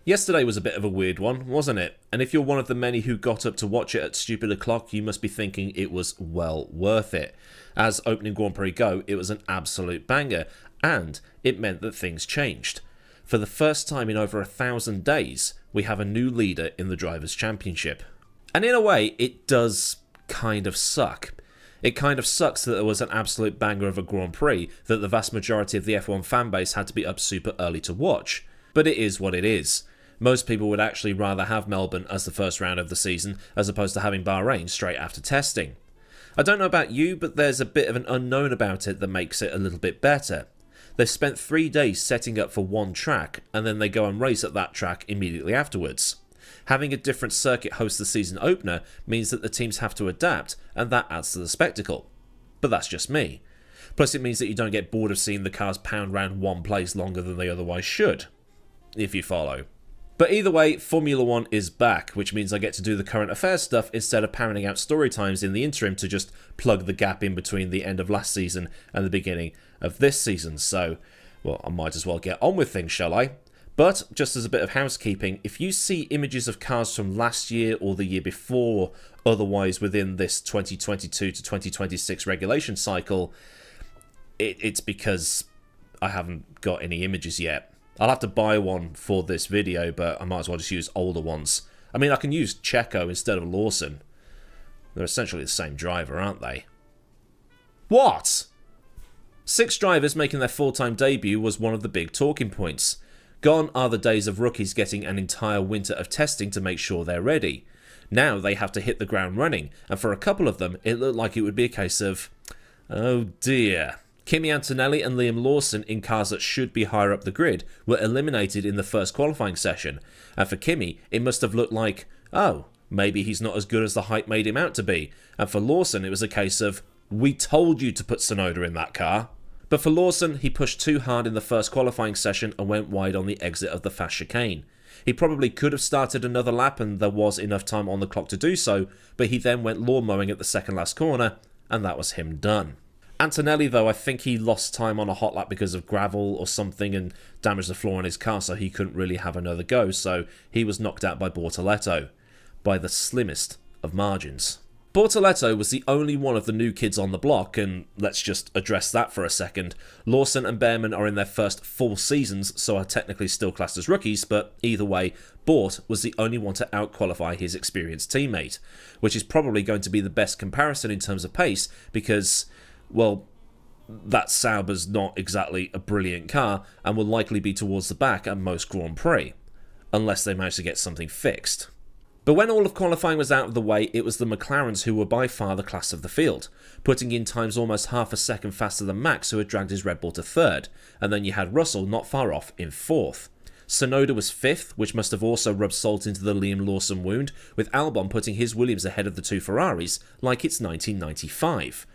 Yesterday was a bit of a weird one, wasn't it? And if you're one of the many who got up to watch it at stupid o'clock, you must be thinking it was well worth it. As opening Grand Prix go, it was an absolute banger, and it meant that things changed. For the first time in over 1,000 days, we have a new leader in the Drivers' Championship. And in a way, it does kind of suck. It kind of sucks that there was an absolute banger of a Grand Prix that the vast majority of the F1 fanbase had to be up super early to watch. But it is what it is. Most people would actually rather have Melbourne as the first round of the season as opposed to having Bahrain straight after testing. I don't know about you, but there's a bit of an unknown about it that makes it a little bit better. They've spent 3 days setting up for one track, and then they go and race at that track immediately afterwards. Having a different circuit host the season opener means that the teams have to adapt, and that adds to the spectacle. But that's just me. Plus it means that you don't get bored of seeing the cars pound round one place longer than they otherwise should. If you follow. But either way, Formula 1 is back, which means I get to do the current affairs stuff instead of pounding out story times in the interim to just plug the gap in between the end of last season and the beginning of this season. So, well, I might as well get on with things, shall I? But, just as a bit of housekeeping, if you see images of cars from last year or the year before, otherwise within this 2022 to 2026 regulation cycle, it's because I haven't got any images yet. I'll have to buy one for this video, but I might as well just use older ones. I mean, I can use Checo instead of Lawson. They're essentially the same driver, aren't they? What? 6 drivers making their full-time debut was one of the big talking points. Gone are the days of rookies getting an entire winter of testing to make sure they're ready. Now they have to hit the ground running, and for a couple of them, it looked like it would be a case of, oh dear. Kimi Antonelli and Liam Lawson in cars that should be higher up the grid were eliminated in the first qualifying session, and for Kimi it must have looked like, oh, maybe he's not as good as the hype made him out to be, and for Lawson it was a case of, we told you to put Tsunoda in that car. But for Lawson, he pushed too hard in the first qualifying session and went wide on the exit of the fast chicane. He probably could have started another lap and there was enough time on the clock to do so, but he then went lawn mowing at the second last corner, and that was him done. Antonelli, though, I think he lost time on a hot lap because of gravel or something and damaged the floor in his car, so he couldn't really have another go, so he was knocked out by Bortoleto, by the slimmest of margins. Bortoleto was the only one of the new kids on the block, and let's just address that for a second. Lawson and Behrman are in their first full seasons, so are technically still classed as rookies, but either way, Bort was the only one to out-qualify his experienced teammate, which is probably going to be the best comparison in terms of pace, because, well, that Sauber's not exactly a brilliant car, and will likely be towards the back at most Grand Prix, unless they manage to get something fixed. But when all of qualifying was out of the way, it was the McLarens who were by far the class of the field, putting in times almost half a second faster than Max, who had dragged his Red Bull to 3rd, and then you had Russell not far off in 4th. Tsunoda was 5th, which must have also rubbed salt into the Liam Lawson wound, with Albon putting his Williams ahead of the 2 Ferraris like it's 1995.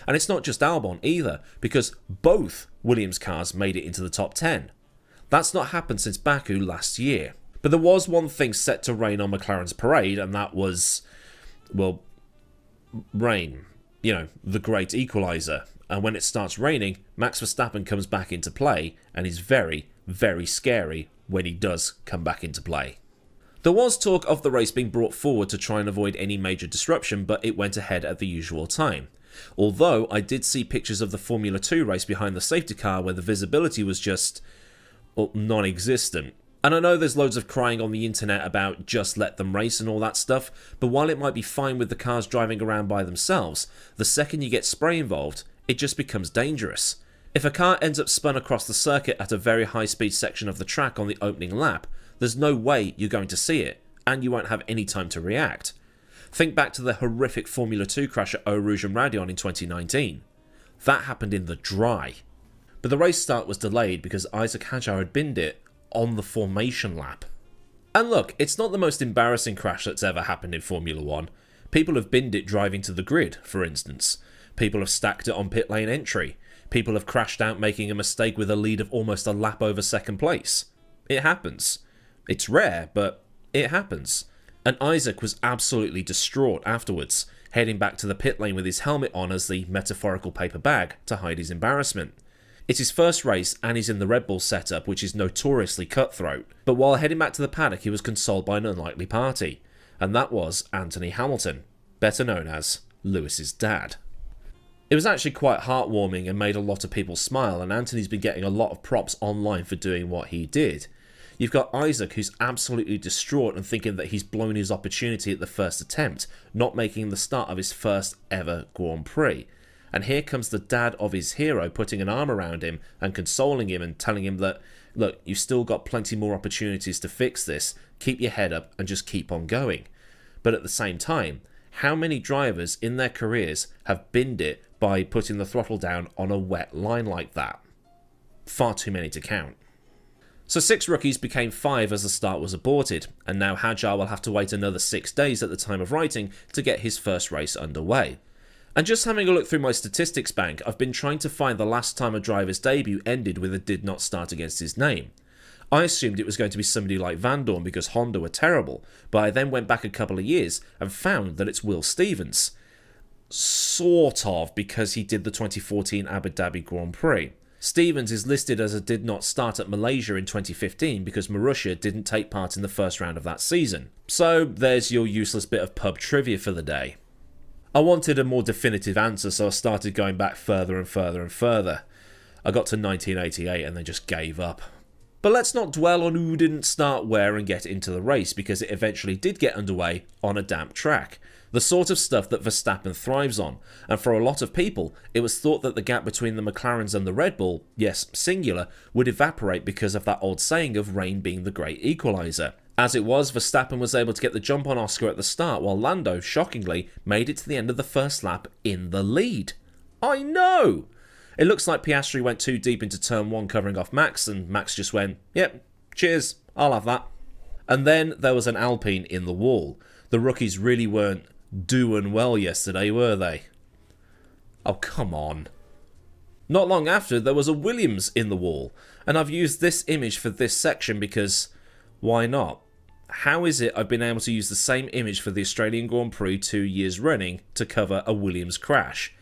And it's not just Albon either, because both Williams cars made it into the top 10. That's not happened since Baku last year. But there was one thing set to rain on McLaren's parade, and that was, well, rain. You know, the great equaliser. And when it starts raining, Max Verstappen comes back into play, and he's very, very scary when he does come back into play. There was talk of the race being brought forward to try and avoid any major disruption, but it went ahead at the usual time. Although I did see pictures of the Formula 2 race behind the safety car where the visibility was just, well, non-existent. And I know there's loads of crying on the internet about just let them race and all that stuff, but while it might be fine with the cars driving around by themselves, the second you get spray involved, it just becomes dangerous. If a car ends up spun across the circuit at a very high speed section of the track on the opening lap, there's no way you're going to see it, and you won't have any time to react. Think back to the horrific Formula 2 crash at Eau Rouge and Raidillon in 2019. That happened in the dry. But the race start was delayed because Isaac Hadjar had binned it on the formation lap. And look, it's not the most embarrassing crash that's ever happened in Formula 1. People have binned it driving to the grid, for instance. People have stacked it on pit lane entry. People have crashed out making a mistake with a lead of almost a lap over second place. It happens. It's rare, but it happens. And Isaac was absolutely distraught afterwards, heading back to the pit lane with his helmet on as the metaphorical paper bag to hide his embarrassment. It's his first race and he's in the Red Bull setup, which is notoriously cutthroat. But while heading back to the paddock, he was consoled by an unlikely party, and that was Anthony Hamilton, better known as Lewis's dad. It was actually quite heartwarming and made a lot of people smile, and Anthony's been getting a lot of props online for doing what he did. You've got Isaac, who's absolutely distraught and thinking that he's blown his opportunity at the first attempt, not making the start of his first ever Grand Prix. And here comes the dad of his hero putting an arm around him and consoling him and telling him that, look, you've still got plenty more opportunities to fix this, keep your head up and just keep on going. But at the same time, how many drivers in their careers have binned it by putting the throttle down on a wet line like that? Far too many to count. So 6 rookies became 5 as the start was aborted, and now Hadjar will have to wait another 6 days at the time of writing to get his first race underway. And just having a look through my statistics bank, I've been trying to find the last time a driver's debut ended with a did not start against his name. I assumed it was going to be somebody like Van Dorn because Honda were terrible, but I then went back a couple of years and found that it's Will Stevens. Sort of, because he did the 2014 Abu Dhabi Grand Prix. Stevens is listed as a did not start at Malaysia in 2015 because Marussia didn't take part in the first round of that season. So there's your useless bit of pub trivia for the day. I wanted a more definitive answer, so I started going back further and further and further. I got to 1988 and then just gave up. But let's not dwell on who didn't start where and get into the race, because it eventually did get underway on a damp track. The sort of stuff that Verstappen thrives on, and for a lot of people, it was thought that the gap between the McLarens and the Red Bull, yes, singular, would evaporate because of that old saying of rain being the great equaliser. As it was, Verstappen was able to get the jump on Oscar at the start, while Lando, shockingly, made it to the end of the first lap in the lead. I know! It looks like Piastri went too deep into turn 1 covering off Max, and Max just went, yep, cheers, I'll have that. And then there was an Alpine in the wall. The rookies really weren't doing well yesterday, were they? Oh, come on. Not long after, there was a Williams in the wall, and I've used this image for this section because why not? How is it I've been able to use the same image for the Australian Grand Prix 2 years running to cover a Williams crash?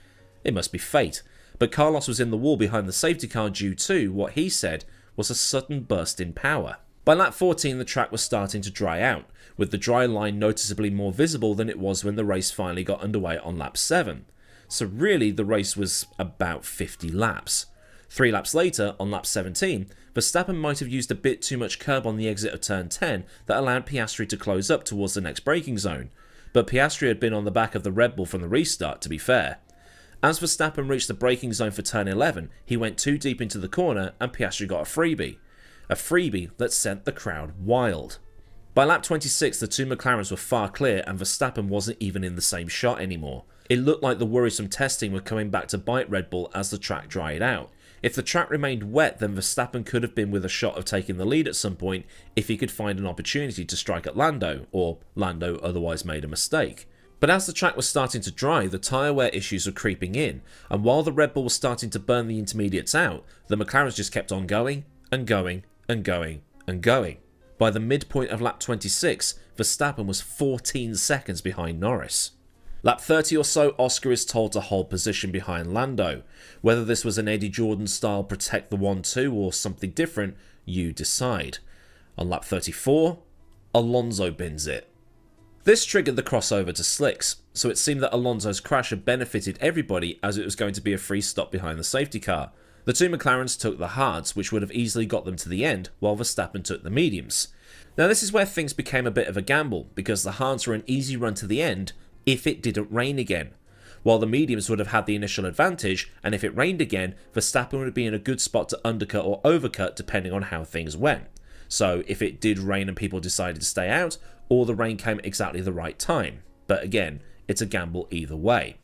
It must be fate. But Carlos was in the wall behind the safety car due to what he said was a sudden burst in power. By lap 14, the track was starting to dry out, with the dry line noticeably more visible than it was when the race finally got underway on lap 7. So really, the race was about 50 laps. 3 laps later, on lap 17, Verstappen might have used a bit too much curb on the exit of turn 10 that allowed Piastri to close up towards the next braking zone. But Piastri had been on the back of the Red Bull from the restart, to be fair. As Verstappen reached the braking zone for turn 11, he went too deep into the corner and Piastri got a freebie. A freebie that sent the crowd wild. By lap 26, the 2 McLarens were far clear and Verstappen wasn't even in the same shot anymore. It looked like the worrisome testing were coming back to bite Red Bull as the track dried out. If the track remained wet, then Verstappen could have been with a shot of taking the lead at some point if he could find an opportunity to strike at Lando, or Lando otherwise made a mistake. But as the track was starting to dry, the tyre wear issues were creeping in, and while the Red Bull was starting to burn the intermediates out, the McLarens just kept on going, and going, and going, and going. By the midpoint of lap 26, Verstappen was 14 seconds behind Norris. Lap 30 or so, Oscar is told to hold position behind Lando. Whether this was an Eddie Jordan style protect the 1-2 or something different, you decide. On lap 34, Alonso bins it. This triggered the crossover to slicks, so it seemed that Alonso's crash had benefited everybody as it was going to be a free stop behind the safety car. The 2 McLarens took the hards, which would have easily got them to the end, while Verstappen took the mediums. Now this is where things became a bit of a gamble, because the hards were an easy run to the end if it didn't rain again, while the mediums would have had the initial advantage, and if it rained again, Verstappen would be in a good spot to undercut or overcut depending on how things went. So if it did rain and people decided to stay out, or the rain came at exactly the right time. But again, it's a gamble either way.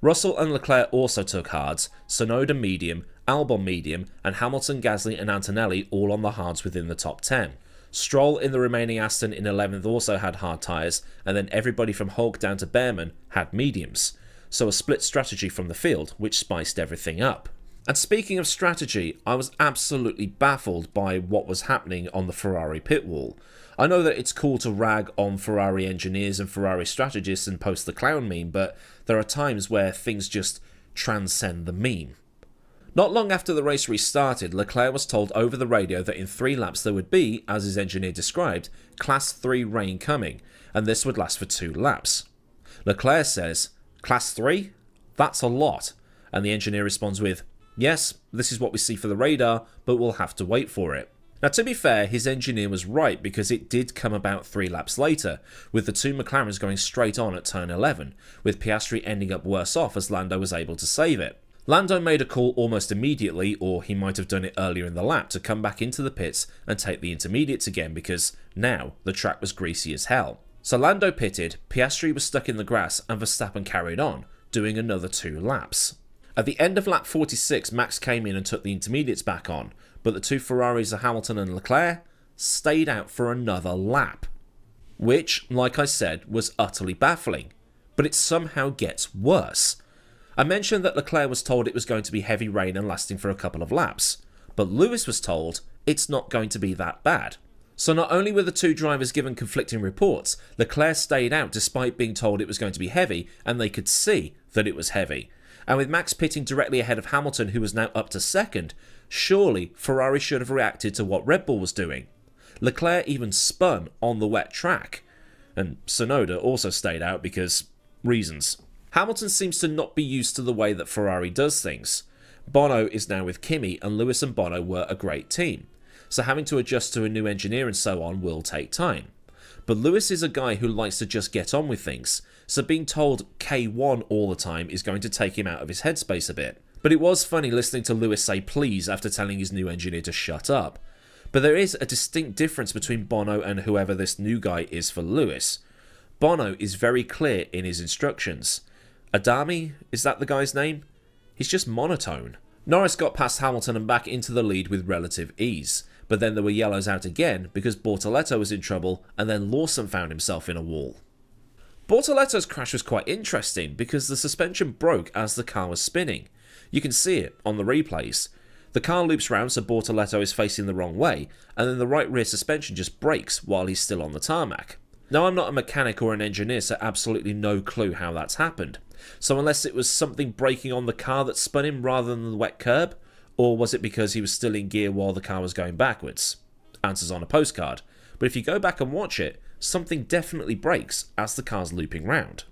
Russell and Leclerc also took hards, Tsunoda medium, Albon medium, and Hamilton, Gasly and Antonelli all on the hards within the top 10. Stroll in the remaining Aston in 11th also had hard tyres, and then everybody from Hulk down to Behrman had mediums. So a split strategy from the field, which spiced everything up. And speaking of strategy, I was absolutely baffled by what was happening on the Ferrari pit wall. I know that it's cool to rag on Ferrari engineers and Ferrari strategists and post the clown meme, but there are times where things just transcend the meme. Not long after the race restarted, Leclerc was told over the radio that in 3 laps there would be, as his engineer described, Class 3 rain coming, and this would last for 2 laps. Leclerc says, "Class 3? That's a lot." And the engineer responds with, "Yes, this is what we see for the radar, but we'll have to wait for it." Now, to be fair, his engineer was right because it did come about 3 laps later, with the 2 McLarens going straight on at turn 11, with Piastri ending up worse off as Lando was able to save it. Lando made a call almost immediately, or he might have done it earlier in the lap, to come back into the pits and take the intermediates again because now the track was greasy as hell. So Lando pitted, Piastri was stuck in the grass, and Verstappen carried on, doing another 2 laps. At the end of lap 46, Max came in and took the intermediates back on, but the 2 Ferraris of Hamilton and Leclerc stayed out for another lap. Which, like I said, was utterly baffling. But it somehow gets worse. I mentioned that Leclerc was told it was going to be heavy rain and lasting for a couple of laps, but Lewis was told it's not going to be that bad. So not only were the 2 drivers given conflicting reports, Leclerc stayed out despite being told it was going to be heavy, and they could see that it was heavy. And with Max pitting directly ahead of Hamilton, who was now up to second, surely Ferrari should have reacted to what Red Bull was doing. Leclerc even spun on the wet track, and Tsunoda also stayed out because reasons. Hamilton seems to not be used to the way that Ferrari does things. Bono is now with Kimi, and Lewis and Bono were a great team, so having to adjust to a new engineer and so on will take time. But Lewis is a guy who likes to just get on with things, so being told K1 all the time is going to take him out of his headspace a bit. But it was funny listening to Lewis say please after telling his new engineer to shut up. But there is a distinct difference between Bono and whoever this new guy is for Lewis. Bono is very clear in his instructions. Adami, is that the guy's name? He's just monotone. Norris got past Hamilton and back into the lead with relative ease, but then there were yellows out again because Bortoleto was in trouble and then Lawson found himself in a wall. Bortoleto's crash was quite interesting because the suspension broke as the car was spinning. You can see it on the replays. The car loops round so Bortoleto is facing the wrong way, and then the right rear suspension just breaks while he's still on the tarmac. Now, I'm not a mechanic or an engineer, so absolutely no clue how that's happened. So unless it was something breaking on the car that spun him rather than the wet curb, or was it because he was still in gear while the car was going backwards? Answers on a postcard. But if you go back and watch it, something definitely breaks as the car's looping round.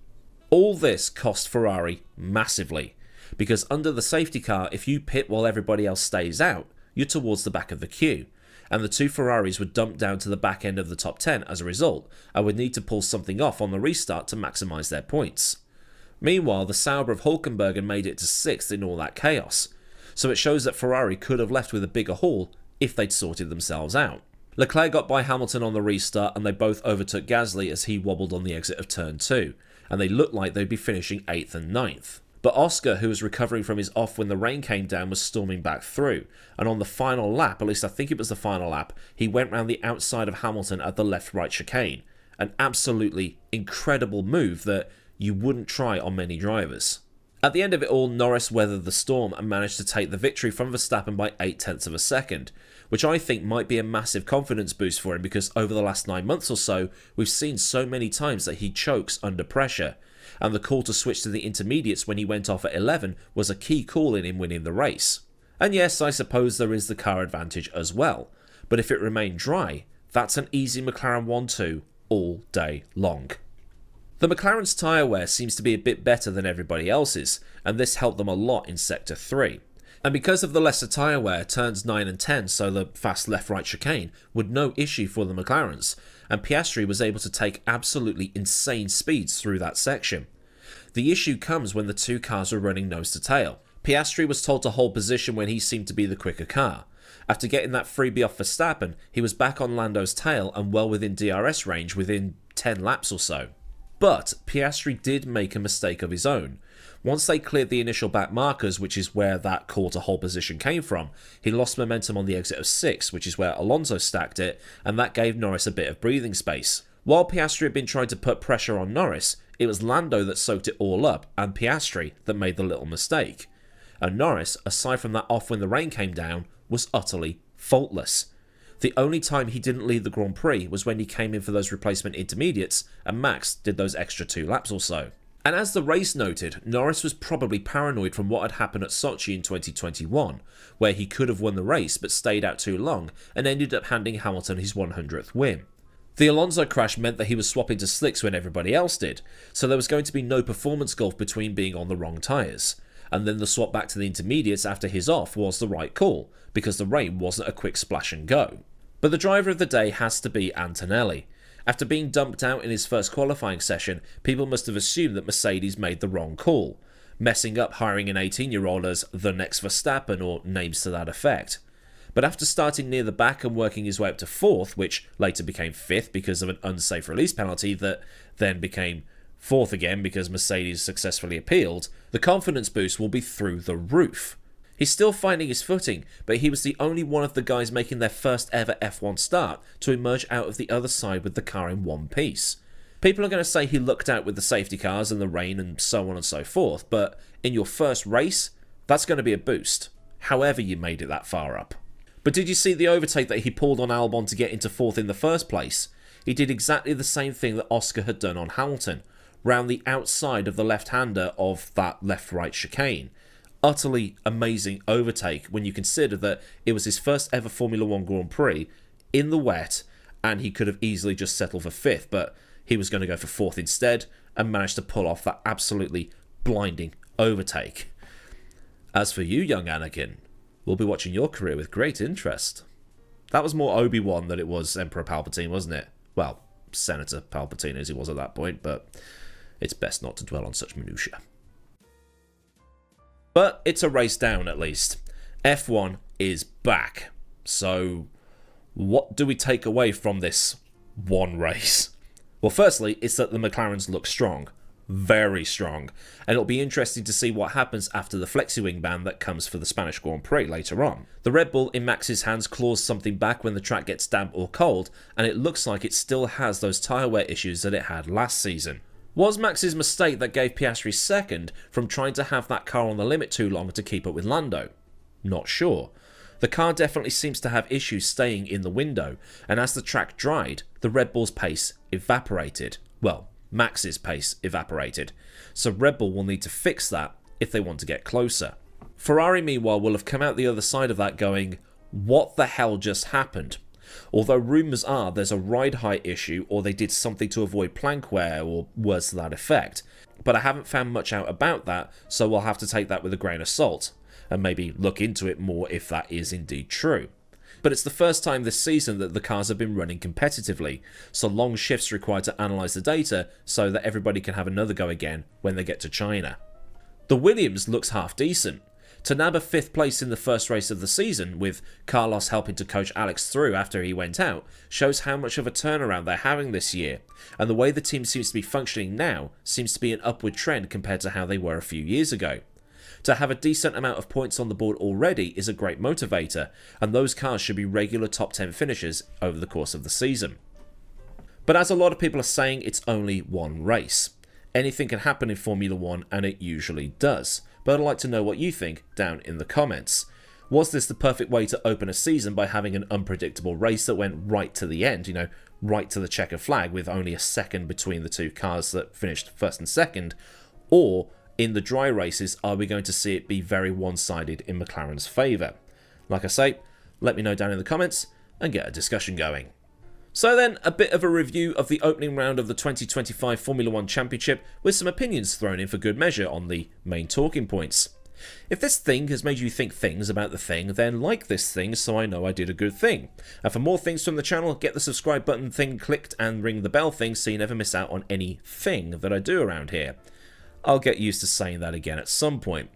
All this cost Ferrari massively, because under the safety car, if you pit while everybody else stays out, you're towards the back of the queue, and the 2 Ferraris would dump down to the back end of the top 10 as a result, and would need to pull something off on the restart to maximise their points. Meanwhile, the Sauber of Hülkenberg made it to 6th in all that chaos, so it shows that Ferrari could have left with a bigger haul if they'd sorted themselves out. Leclerc got by Hamilton on the restart, and they both overtook Gasly as he wobbled on the exit of turn 2, and they looked like they'd be finishing 8th and 9th. But Oscar, who was recovering from his off when the rain came down, was storming back through, and on the final lap, at least I think it was the final lap, he went round the outside of Hamilton at the left-right chicane. An absolutely incredible move that you wouldn't try on many drivers. At the end of it all, Norris weathered the storm and managed to take the victory from Verstappen by 0.8 of a second, which I think might be a massive confidence boost for him because over the last 9 months or so, we've seen so many times that he chokes under pressure, and the call to switch to the intermediates when he went off at 11 was a key call in him winning the race. And yes, I suppose there is the car advantage as well, but if it remained dry, that's an easy McLaren 1-2 all day long. The McLaren's tyre wear seems to be a bit better than everybody else's, and this helped them a lot in Sector 3. And because of the lesser tyre wear, turns 9 and 10, so the fast left-right chicane, were no issue for the McLarens, and Piastri was able to take absolutely insane speeds through that section. The issue comes when the 2 cars were running nose to tail. Piastri was told to hold position when he seemed to be the quicker car. After getting that freebie off Verstappen, he was back on Lando's tail and well within DRS range within 10 laps or so. But Piastri did make a mistake of his own. Once they cleared the initial back markers, which is where that call to hold position came from, he lost momentum on the exit of 6, which is where Alonso stacked it, and that gave Norris a bit of breathing space. While Piastri had been trying to put pressure on Norris, it was Lando that soaked it all up, and Piastri that made the little mistake. And Norris, aside from that off when the rain came down, was utterly faultless. The only time he didn't lead the Grand Prix was when he came in for those replacement intermediates, and Max did those extra 2 laps or so. And as the race noted, Norris was probably paranoid from what had happened at Sochi in 2021, where he could have won the race but stayed out too long and ended up handing Hamilton his 100th win. The Alonso crash meant that he was swapping to slicks when everybody else did, so there was going to be no performance gulf between being on the wrong tyres. And then the swap back to the intermediates after his off was the right call, because the rain wasn't a quick splash and go. But the driver of the day has to be Antonelli. After being dumped out in his first qualifying session, people must have assumed that Mercedes made the wrong call, messing up hiring an 18-year-old as the next Verstappen or names to that effect. But after starting near the back and working his way up to 4th, which later became 5th because of an unsafe release penalty that then became 4th again because Mercedes successfully appealed, the confidence boost will be through the roof. He's still finding his footing, but he was the only one of the guys making their first ever F1 start to emerge out of the other side with the car in one piece. People are going to say he lucked out with the safety cars and the rain and so on and so forth, but in your first race, that's going to be a boost, however you made it that far up. But did you see the overtake that he pulled on Albon to get into 4th in the first place? He did exactly the same thing that Oscar had done on Hamilton, round the outside of the left-hander of that left-right chicane. Utterly amazing overtake when you consider that it was his first ever Formula 1 Grand Prix in the wet, and he could have easily just settled for 5th, but he was going to go for 4th instead and managed to pull off that absolutely blinding overtake. As for you, young Anakin, we'll be watching your career with great interest. That was more Obi-Wan than it was Emperor Palpatine, wasn't it? Well, Senator Palpatine as he was at that point, but it's best not to dwell on such minutiae. But it's a race down at least. F1 is back. So what do we take away from this one race? Well, firstly, it's that the McLarens look strong. Very strong. And it'll be interesting to see what happens after the FlexiWing ban that comes for the Spanish Grand Prix later on. The Red Bull in Max's hands claws something back when the track gets damp or cold, and it looks like it still has those tyre wear issues that it had last season. Was Max's mistake that gave Piastri second from trying to have that car on the limit too long to keep up with Lando? Not sure. The car definitely seems to have issues staying in the window, and as the track dried, the Red Bull's pace evaporated. Well, Max's pace evaporated. So Red Bull will need to fix that if they want to get closer. Ferrari, meanwhile, will have come out the other side of that going, what the hell just happened? Although rumours are there's a ride height issue or they did something to avoid plank wear or words to that effect. But I haven't found much out about that, so we'll have to take that with a grain of salt and maybe look into it more if that is indeed true. But it's the first time this season that the cars have been running competitively, so long shifts required to analyse the data so that everybody can have another go again when they get to China. The Williams looks half decent. To nab a 5th place in the first race of the season, with Carlos helping to coach Alex through after he went out, shows how much of a turnaround they're having this year, and the way the team seems to be functioning now seems to be an upward trend compared to how they were a few years ago. To have a decent amount of points on the board already is a great motivator, and those cars should be regular top 10 finishers over the course of the season. But as a lot of people are saying, it's only one race. Anything can happen in Formula 1, and it usually does. But I'd like to know what you think down in the comments. Was this the perfect way to open a season by having an unpredictable race that went right to the end, right to the checker flag with only a second between the two cars that finished first and second? Or, in the dry races, are we going to see it be very one-sided in McLaren's favour? Like I say, let me know down in the comments and get a discussion going. So then, a bit of a review of the opening round of the 2025 Formula 1 Championship with some opinions thrown in for good measure on the main talking points. If this thing has made you think things about the thing, then like this thing so I know I did a good thing. And for more things from the channel, get the subscribe button thing clicked and ring the bell thing so you never miss out on any thing that I do around here. I'll get used to saying that again at some point.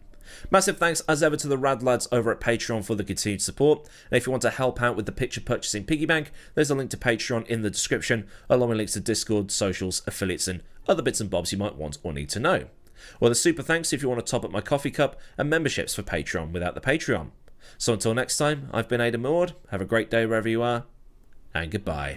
Massive thanks as ever to the rad lads over at Patreon for the continued support, and if you want to help out with the picture purchasing piggy bank, there's a link to Patreon in the description, along with links to Discord, socials, affiliates and other bits and bobs you might want or need to know. Well, the super thanks if you want to top up my coffee cup, and memberships for Patreon without the Patreon. So until next time, I've been Aidan Millward, have a great day wherever you are, and goodbye.